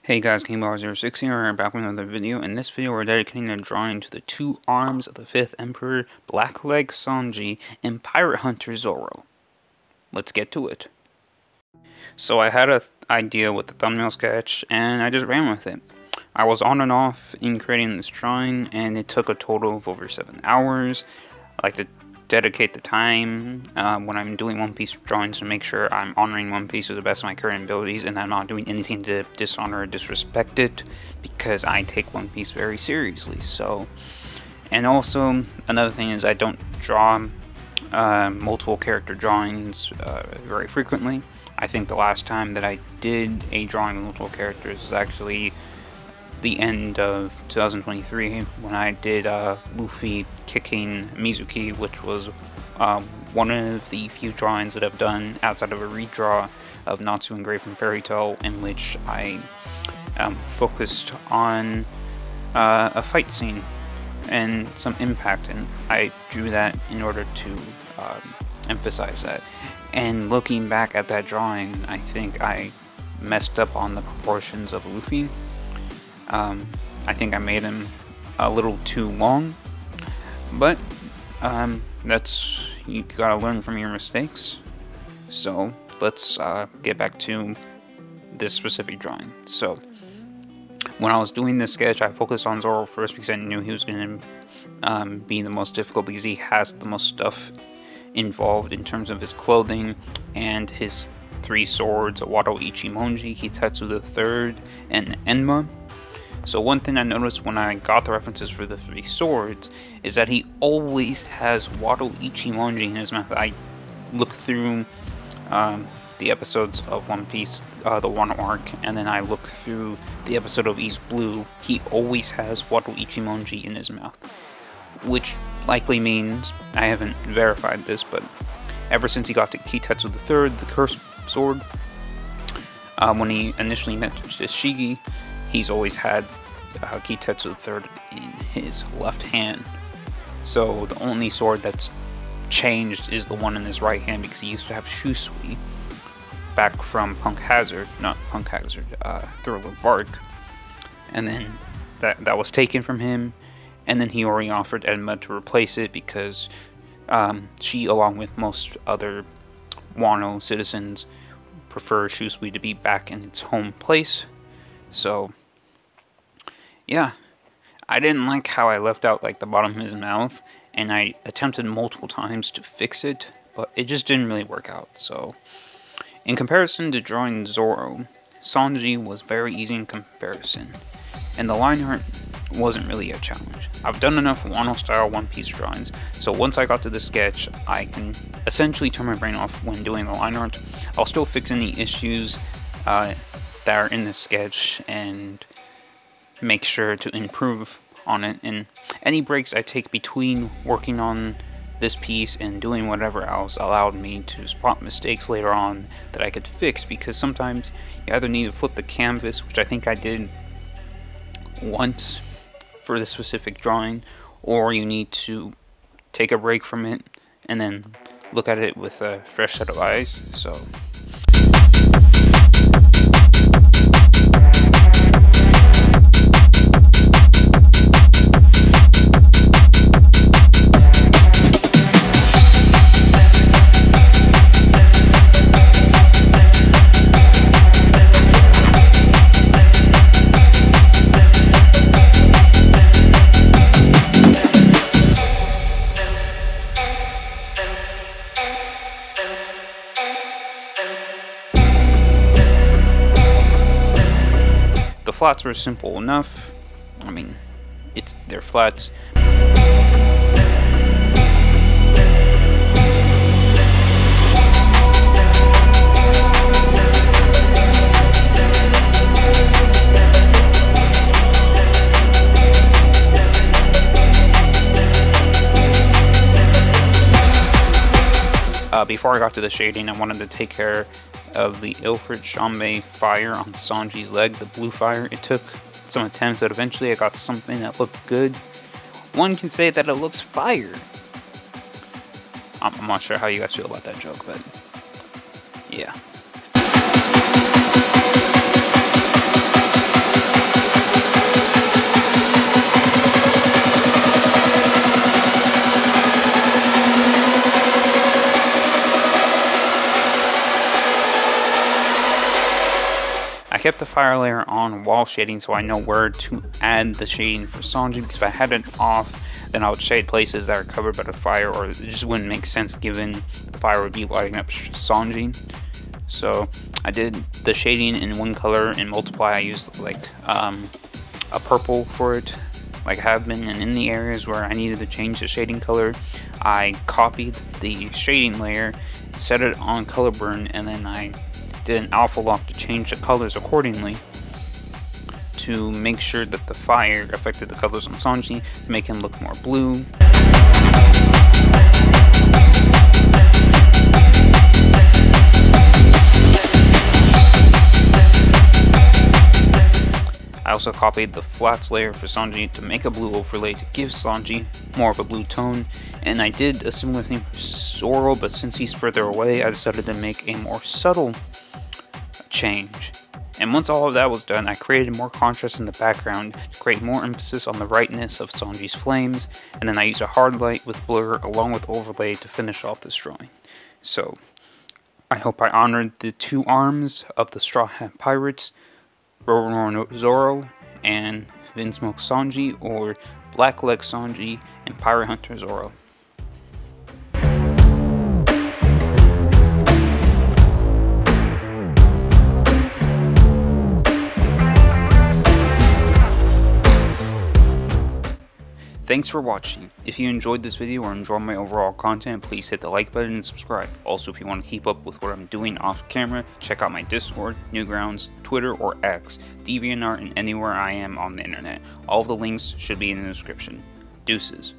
Hey guys, KingBar06 here, and back with another video. In this video, we're dedicating a drawing to the two arms of the 5th Emperor, Blackleg Sanji, and Pirate Hunter Zoro. Let's get to it. So I had an idea with the thumbnail sketch, and I just ran with it. I was on and off in creating this drawing, and it took a total of over 7 hours. I like to dedicate the time when I'm doing One Piece drawings to make sure I'm honoring One Piece to the best of my current abilities, and I'm not doing anything to dishonor or disrespect it, because I take One Piece very seriously. So, and also another thing is I don't draw multiple character drawings very frequently. I think the last time that I did a drawing with multiple characters was actually the end of 2023 when I did Luffy kicking Mizuki, which was one of the few drawings that I've done outside of a redraw of Natsu engraved from Fairy Tail, in which I focused on a fight scene and some impact, and I drew that in order to emphasize that. And looking back at that drawing, I think I messed up on the proportions of Luffy. I think I made him a little too long, but you gotta learn from your mistakes. So let's get back to this specific drawing. So when I was doing this sketch, I focused on Zoro first because I knew he was going to be the most difficult, because he has the most stuff involved in terms of his clothing and his 3 swords: Wado Ichimonji, Hitetsu III, and Enma. So one thing I noticed when I got the references for the 3 swords is that he always has Wado Ichimonji in his mouth. I looked through the episodes of One Piece, the One arc, and then I looked through the episode of East Blue. He always has Wado Ichimonji in his mouth, which likely means, I haven't verified this, but ever since he got to Hitetsu III, the Cursed Sword, when he initially met Shigi, he's always had Hitetsu III in his left hand. So the only sword that's changed is the one in his right hand, because he used to have Shusui back from Thriller Bark, and then that was taken from him, and then he already offered Enma to replace it, because she, along with most other Wano citizens, prefer Shusui to be back in its home place. So yeah, I didn't like how I left out like the bottom of his mouth, and I attempted multiple times to fix it, but it just didn't really work out. So in comparison to drawing Zoro, Sanji was very easy in comparison, and the line art wasn't really a challenge. I've done enough Wano style One Piece drawings, so once I got to the sketch, I can essentially turn my brain off when doing the line art. I'll still fix any issues that are in the sketch and make sure to improve on it, and any breaks I take between working on this piece and doing whatever else allowed me to spot mistakes later on that I could fix, because sometimes you either need to flip the canvas, which I think I did once for this specific drawing, or you need to take a break from it and then look at it with a fresh set of eyes. So the flats were simple enough. I mean, they're flats. Before I got to the shading, I wanted to take care of the Ilford Shambe fire on Sanji's leg, the blue fire. It took some attempts, but eventually I got something that looked good. One can say that it looks fire. I'm not sure how you guys feel about that joke, but yeah. I kept the fire layer on while shading so I know where to add the shading for Sanji, because if I had it off, then I would shade places that are covered by the fire, or it just wouldn't make sense given the fire would be lighting up Sanji. So I did the shading in one color, and multiply I used like a purple for it, like I have been, and in the areas where I needed to change the shading color, I copied the shading layer, set it on color burn, and then I did an alpha lock to change the colors accordingly to make sure that the fire affected the colors on Sanji to make him look more blue. I also copied the flats layer for Sanji to make a blue overlay to give Sanji more of a blue tone, and I did a similar thing for Zoro, but since he's further away, I decided to make a more subtle change. And once all of that was done, I created more contrast in the background to create more emphasis on the brightness of Sanji's flames, and then I used a hard light with blur along with overlay to finish off this drawing. So, I hope I honored the two arms of the Straw Hat Pirates, Zoro and Vinsmoke Sanji, or Blackleg Sanji and Pirate Hunter Zoro. Thanks for watching. If you enjoyed this video or enjoy my overall content, please hit the like button and subscribe. Also, if you want to keep up with what I'm doing off camera, check out my Discord, Newgrounds, Twitter or X, DeviantArt, and anywhere I am on the internet. All of the links should be in the description. Deuces.